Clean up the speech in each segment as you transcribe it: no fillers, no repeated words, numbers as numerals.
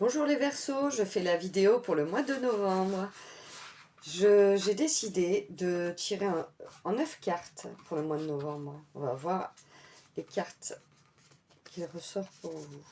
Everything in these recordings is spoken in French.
Bonjour les Verseaux, je fais la vidéo pour le mois de novembre. J'ai décidé de tirer en 9 cartes pour le mois de novembre. On va voir les cartes qui ressortent pour vous.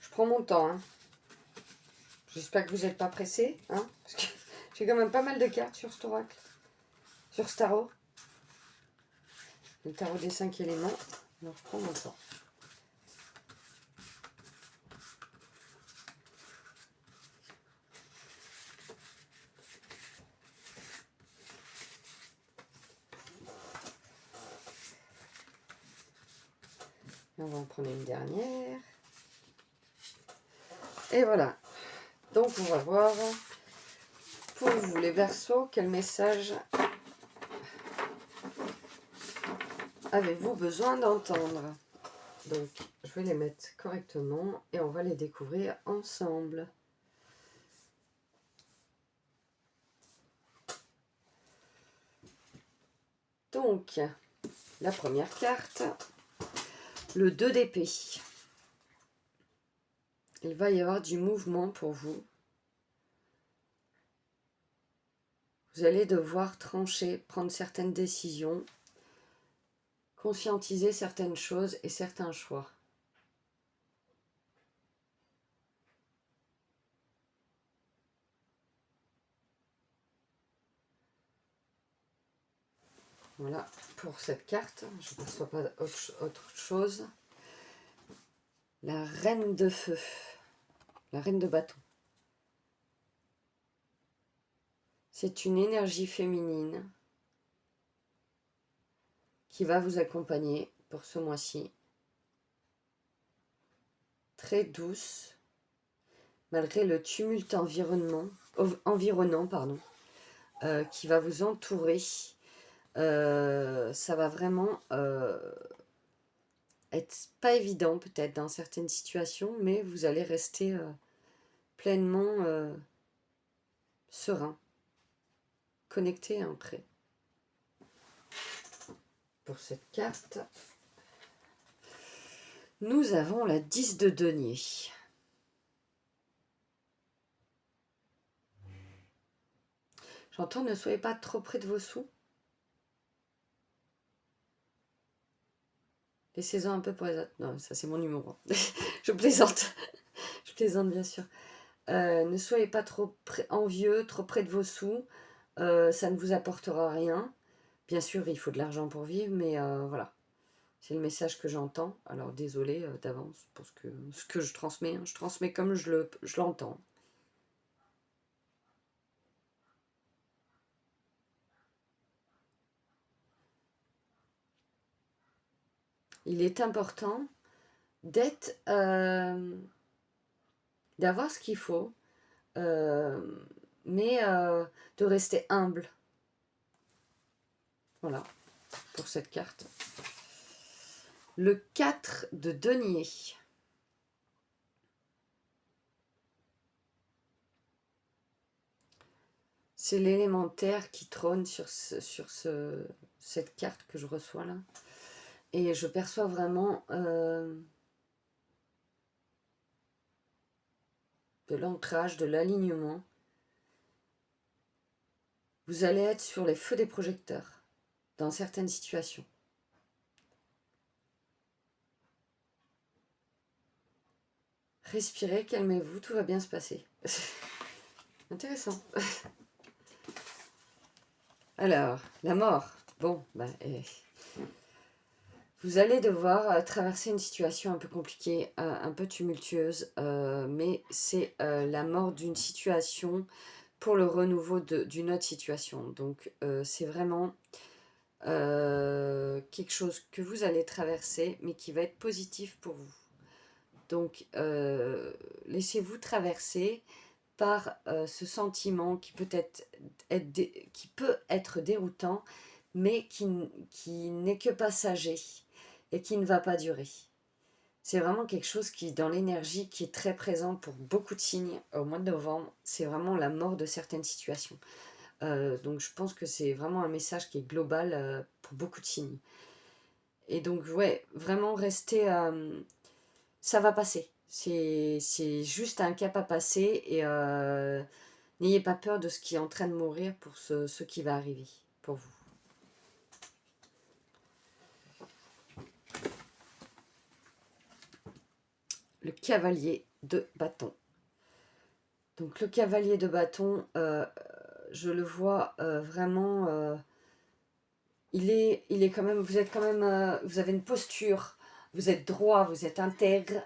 Je prends mon temps, hein. J'espère que vous n'êtes pas pressés, hein, parce que j'ai quand même pas mal de cartes sur cet oracle, sur ce tarot. Le tarot des 5 éléments. Donc je prends mon temps. On va en prendre une dernière. Et voilà. Donc on va voir pour vous les Verseaux, quel message avez-vous besoin d'entendre? Donc je vais les mettre correctement et on va les découvrir ensemble. Donc la première carte, le 2 d'épée. Il va y avoir du mouvement pour vous. Vous allez devoir trancher, prendre certaines décisions, conscientiser certaines choses et certains choix. Voilà pour cette carte. Je ne perçois pas autre chose. La reine de feu, la reine de bâton. C'est une énergie féminine qui va vous accompagner pour ce mois-ci. Très douce, malgré le tumulte environnant, qui va vous entourer. Ça va vraiment être pas évident peut-être dans certaines situations, mais vous allez rester pleinement serein, connecté et ancré. Pour cette carte, nous avons la 10 de denier. J'entends, ne soyez pas trop près de vos sous. Laissez-en un peu pour les autres. Non, ça c'est mon humour. Je plaisante. Je plaisante bien sûr. Ne soyez pas trop envieux, trop près de vos sous. Ça ne vous apportera rien. Bien sûr, il faut de l'argent pour vivre, mais voilà. C'est le message que j'entends. Alors désolé d'avance pour ce que je transmets. Je transmets comme je l'entends. Il est important d'être, d'avoir ce qu'il faut, mais de rester humble. Voilà, pour cette carte. Le 4 de denier. C'est l'élémentaire qui trône sur cette carte que je reçois là. Et je perçois vraiment de l'ancrage, de l'alignement. Vous allez être sur les feux des projecteurs dans certaines situations. Respirez, calmez-vous, tout va bien se passer. Intéressant. Alors, la mort. Bon, Vous allez devoir traverser une situation un peu compliquée, un peu tumultueuse, mais c'est la mort d'une situation pour le renouveau d'une autre situation. Donc c'est vraiment quelque chose que vous allez traverser, mais qui va être positif pour vous. Donc laissez-vous traverser par ce sentiment qui qui peut être déroutant, mais qui n'est que passager et qui ne va pas durer. C'est vraiment quelque chose qui, dans l'énergie, qui est très présent pour beaucoup de signes au mois de novembre, c'est vraiment la mort de certaines situations. Donc je pense que c'est vraiment un message qui est global pour beaucoup de signes. Et donc ouais, vraiment rester... ça va passer. C'est juste un cap à passer et n'ayez pas peur de ce qui est en train de mourir pour ce qui va arriver pour vous. Le cavalier de bâton. Donc le cavalier de bâton, je le vois vraiment... il est quand même, vous êtes quand même, vous avez une posture, vous êtes droit, vous êtes intègre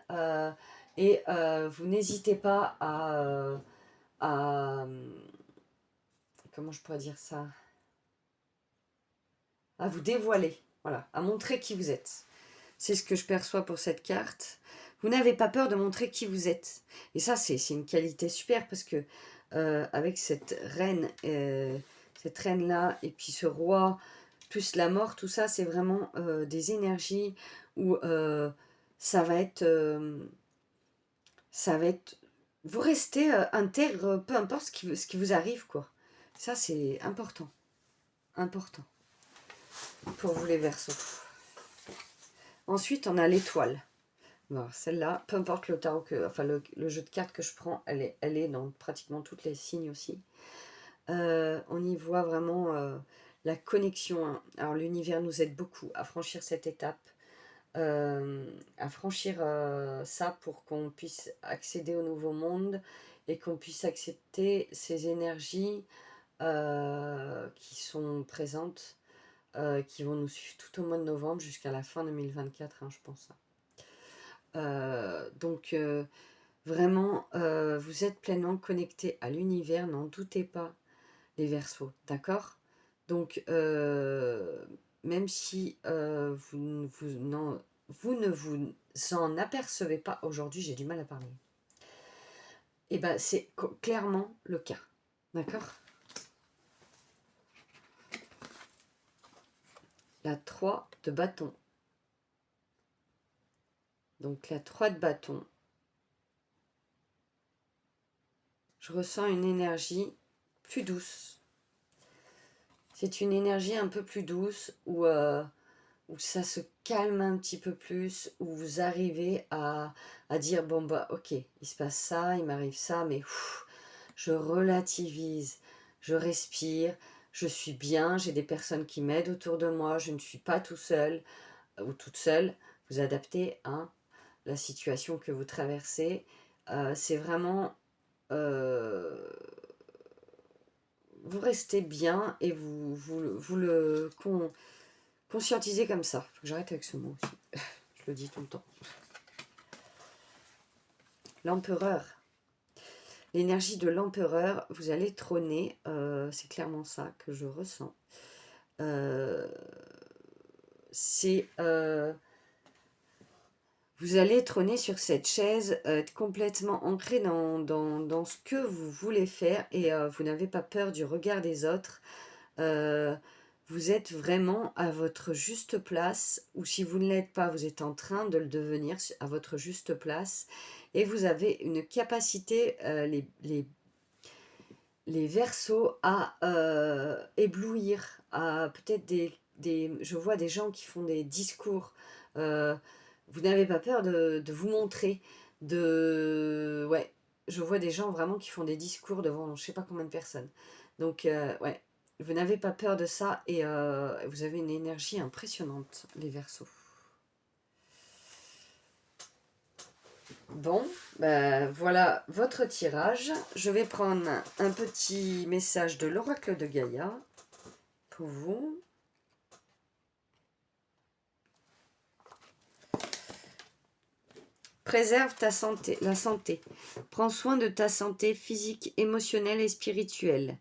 et vous n'hésitez pas à, comment je pourrais dire ça, à vous dévoiler, voilà, à montrer qui vous êtes. C'est ce que je perçois pour cette carte. Vous n'avez pas peur de montrer qui vous êtes. Et ça, c'est une qualité super parce que avec cette reine-là, et puis ce roi, plus la mort, tout ça, c'est vraiment des énergies où ça va être... ça va être... Vous restez intègre, peu importe ce qui vous arrive, quoi. Ça, c'est important. Important. Pour vous, les Verseaux. Ensuite, on a l'étoile. Bon, celle-là, peu importe le tarot enfin le jeu de cartes que je prends, elle est dans pratiquement tous les signes aussi. On y voit vraiment la connexion. Hein. Alors l'univers nous aide beaucoup à franchir cette étape, à franchir ça pour qu'on puisse accéder au nouveau monde et qu'on puisse accepter ces énergies qui sont présentes, qui vont nous suivre tout au mois de novembre jusqu'à la fin 2024, hein, je pense. Donc vraiment, vous êtes pleinement connecté à l'univers, n'en doutez pas, les Verseaux, d'accord? Donc, même si vous ne vous en apercevez pas aujourd'hui, j'ai du mal à parler, et ben c'est clairement le cas, d'accord? La 3 de bâton. Donc la 3 de bâton. Je ressens une énergie plus douce. C'est une énergie un peu plus douce où ça se calme un petit peu plus, où vous arrivez à dire, bon bah ok, il se passe ça, il m'arrive ça, mais je relativise, je respire, je suis bien, j'ai des personnes qui m'aident autour de moi, je ne suis pas tout seul ou toute seule. Vous adaptez à la situation que vous traversez. C'est vraiment... vous restez bien et vous le conscientisez comme ça. Faut que j'arrête avec ce mot aussi. Je le dis tout le temps. L'empereur. L'énergie de l'empereur, vous allez trôner. C'est clairement ça que je ressens. Vous allez trôner sur cette chaise, complètement ancré dans ce que vous voulez faire et vous n'avez pas peur du regard des autres. Vous êtes vraiment à votre juste place, ou si vous ne l'êtes pas, vous êtes en train de le devenir à votre juste place, et vous avez une capacité, les Verseaux, à éblouir, à peut-être je vois des gens qui font des discours, vous n'avez pas peur de vous montrer, ouais, je vois des gens vraiment qui font des discours devant je sais pas combien de personnes, donc ouais. Vous n'avez pas peur de ça et vous avez une énergie impressionnante, les Verseaux. Bon, ben voilà votre tirage. Je vais prendre un petit message de l'oracle de Gaïa pour vous. Préserve ta santé, la santé. Prends soin de ta santé physique, émotionnelle et spirituelle.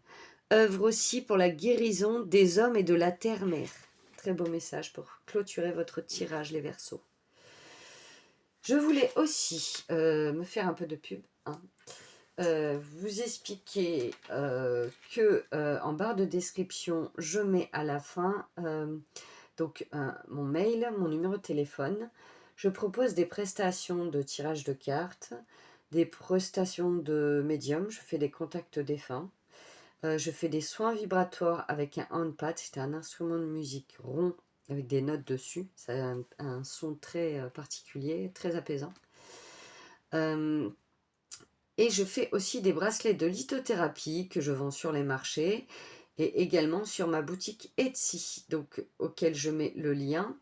Œuvre aussi pour la guérison des hommes et de la terre-mère. Très beau message pour clôturer votre tirage, les Verseaux. Je voulais aussi me faire un peu de pub, hein. Vous expliquer que en barre de description, je mets à la fin donc mon mail, mon numéro de téléphone. Je propose des prestations de tirage de cartes, des prestations de médium, je fais des contacts défunts. Je fais des soins vibratoires avec un handpad, c'est un instrument de musique rond avec des notes dessus. Ça a un son très particulier, très apaisant. Et je fais aussi des bracelets de lithothérapie que je vends sur les marchés et également sur ma boutique Etsy, donc auquel je mets le lien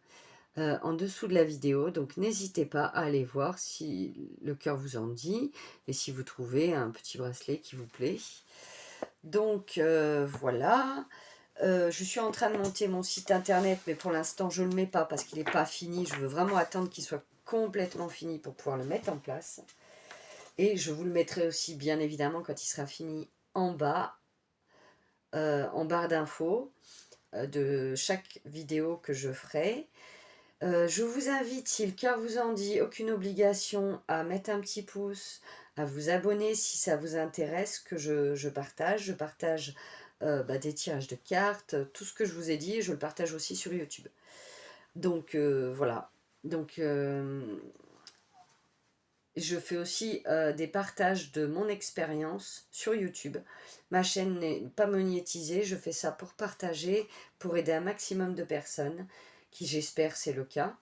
en dessous de la vidéo. Donc n'hésitez pas à aller voir si le cœur vous en dit et si vous trouvez un petit bracelet qui vous plaît. Donc voilà. Je suis en train de monter mon site internet, mais pour l'instant je ne le mets pas parce qu'il n'est pas fini. Je veux vraiment attendre qu'il soit complètement fini pour pouvoir le mettre en place. Et je vous le mettrai aussi bien évidemment quand il sera fini en bas, en barre d'infos de chaque vidéo que je ferai. Je vous invite, si le cœur vous en dit, aucune obligation, à mettre un petit pouce, à vous abonner si ça vous intéresse, que je partage. Je partage des tirages de cartes, tout ce que je vous ai dit, je le partage aussi sur YouTube. Donc voilà. Donc je fais aussi des partages de mon expérience sur YouTube. Ma chaîne n'est pas monétisée, je fais ça pour partager, pour aider un maximum de personnes, qui j'espère c'est le cas.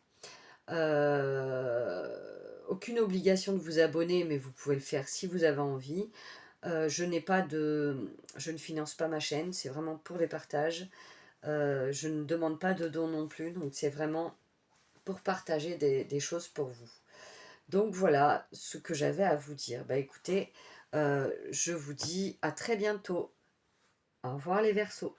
Aucune obligation de vous abonner, mais vous pouvez le faire si vous avez envie. Je ne finance pas ma chaîne, c'est vraiment pour des partages. Je ne demande pas de dons non plus, donc c'est vraiment pour partager des choses pour vous. Donc voilà ce que j'avais à vous dire. Bah écoutez, je vous dis à très bientôt. Au revoir les Verseaux.